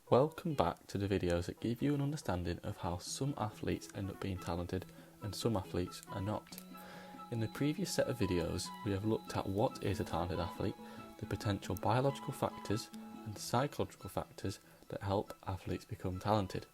Welcome back to the videos that give you an understanding of how some athletes end up being talented and some athletes are not. In the previous set of videos, we have looked at what is a talented athlete, the potential biological factors and psychological factors that help athletes become talented.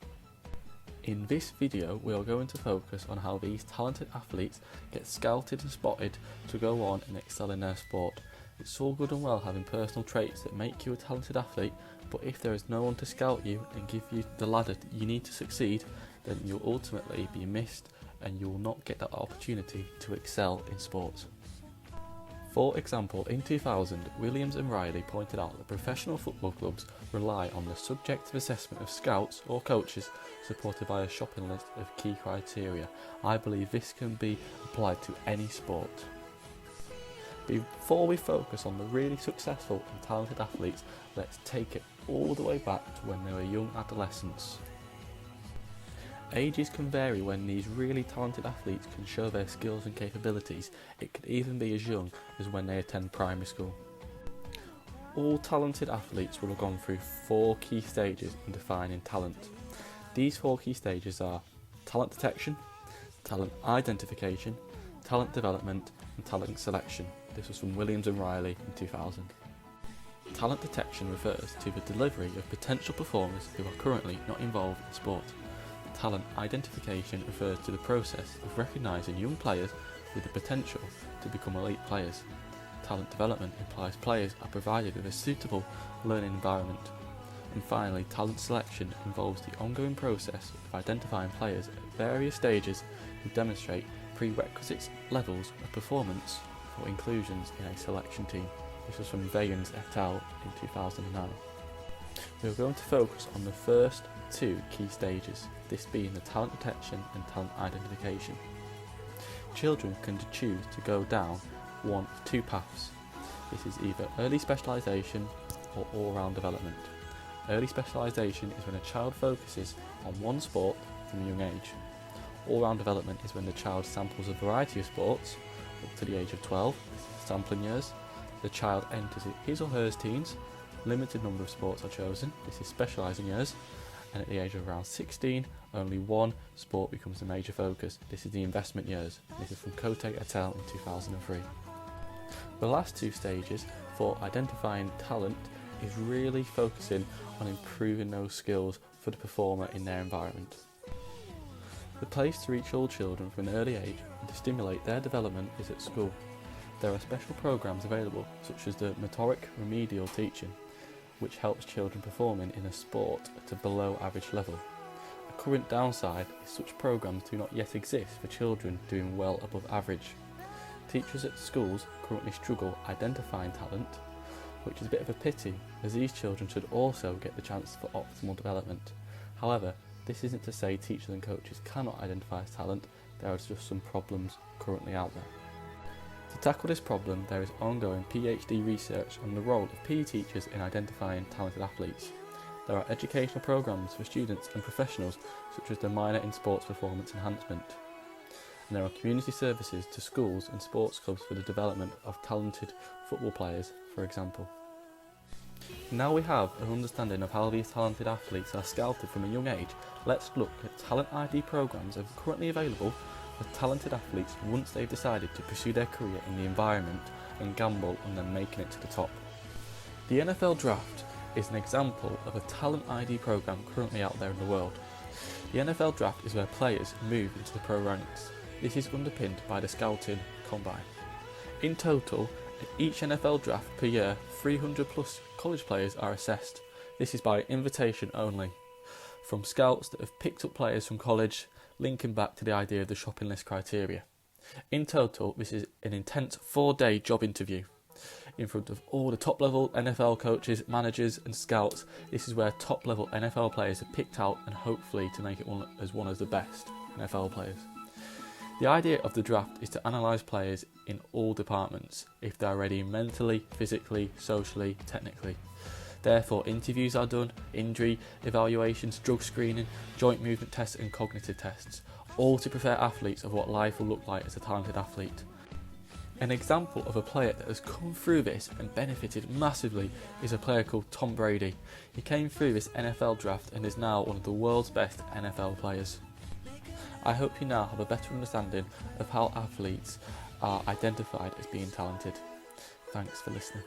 In this video, we are going to focus on how these talented athletes get scouted and spotted to go on and excel in their sport. It's all good and well having personal traits that make you a talented athlete, but if there is no one to scout you and give you the ladder you need to succeed, then you'll ultimately be missed and you will not get that opportunity to excel in sports. For example, in 2000, Williams and Riley pointed out that professional football clubs rely on the subjective assessment of scouts or coaches supported by a shopping list of key criteria. I believe this can be applied to any sport. Before we focus on the really successful and talented athletes, let's take it all the way back to when they were young adolescents. Ages can vary when these really talented athletes can show their skills and capabilities. It could even be as young as when they attend primary school. All talented athletes will have gone through 4 key stages in defining talent. These 4 key stages are talent detection, talent identification, talent development and talent selection. This was from Williams and Riley in 2000. Talent detection refers to the delivery of potential performers who are currently not involved in sport. Talent identification refers to the process of recognising young players with the potential to become elite players. Talent development implies players are provided with a suitable learning environment. And finally, talent selection involves the ongoing process of identifying players at various stages who demonstrate prerequisite levels of performance for inclusions in a selection team. This was from Vayans et al. In 2009. We are going to focus on the first 2 key stages, this being the talent detection and talent identification. Children can choose to go down one of 2 paths. This is either early specialisation or all-round development. Early specialisation is when a child focuses on one sport from a young age. All-round development is when the child samples a variety of sports up to the age of 12, sampling years. The child enters his or her teens, limited number of sports are chosen, this is specialising years, and at the age of around 16, only one sport becomes the major focus, this is the investment years. This is from Cote et al. In 2003. The last 2 stages for identifying talent is really focusing on improving those skills for the performer in their environment. The place to reach all children from an early age and to stimulate their development is at school. There are special programs available such as the motoric remedial teaching, which helps children performing in a sport at a below average level. A current downside is such programs do not yet exist for children doing well above average. Teachers at schools currently struggle identifying talent, which is a bit of a pity as these children should also get the chance for optimal development. However, this isn't to say teachers and coaches cannot identify talent, there are just some problems currently out there. To tackle this problem, there is ongoing PhD research on the role of PE teachers in identifying talented athletes. There are educational programs for students and professionals such as the Minor in Sports Performance Enhancement. And there are community services to schools and sports clubs for the development of talented football players, for example. Now we have an understanding of how these talented athletes are scouted from a young age, let's look at talent ID programs that are currently available for talented athletes once they've decided to pursue their career in the environment and gamble on them making it to the top. The NFL Draft is an example of a talent ID program currently out there in the world. The NFL Draft is where players move into the pro ranks. This is underpinned by the scouting combine. In total, at each NFL Draft per year, 300 plus college players are assessed. This is by invitation only, from scouts that have picked up players from college, linking back to the idea of the shopping list criteria. In total, this is an intense 4-day job interview in front of all the top level NFL coaches, managers and scouts. This is where top level NFL players are picked out and hopefully to make it one of the best NFL players. The idea of the draft is to analyse players in all departments, if they are ready mentally, physically, socially, technically. Therefore, interviews are done, injury evaluations, drug screening, joint movement tests and cognitive tests, all to prepare athletes of what life will look like as a talented athlete. An example of a player that has come through this and benefited massively is a player called Tom Brady. He came through this NFL draft and is now one of the world's best NFL players. I hope you now have a better understanding of how athletes are identified as being talented. Thanks for listening.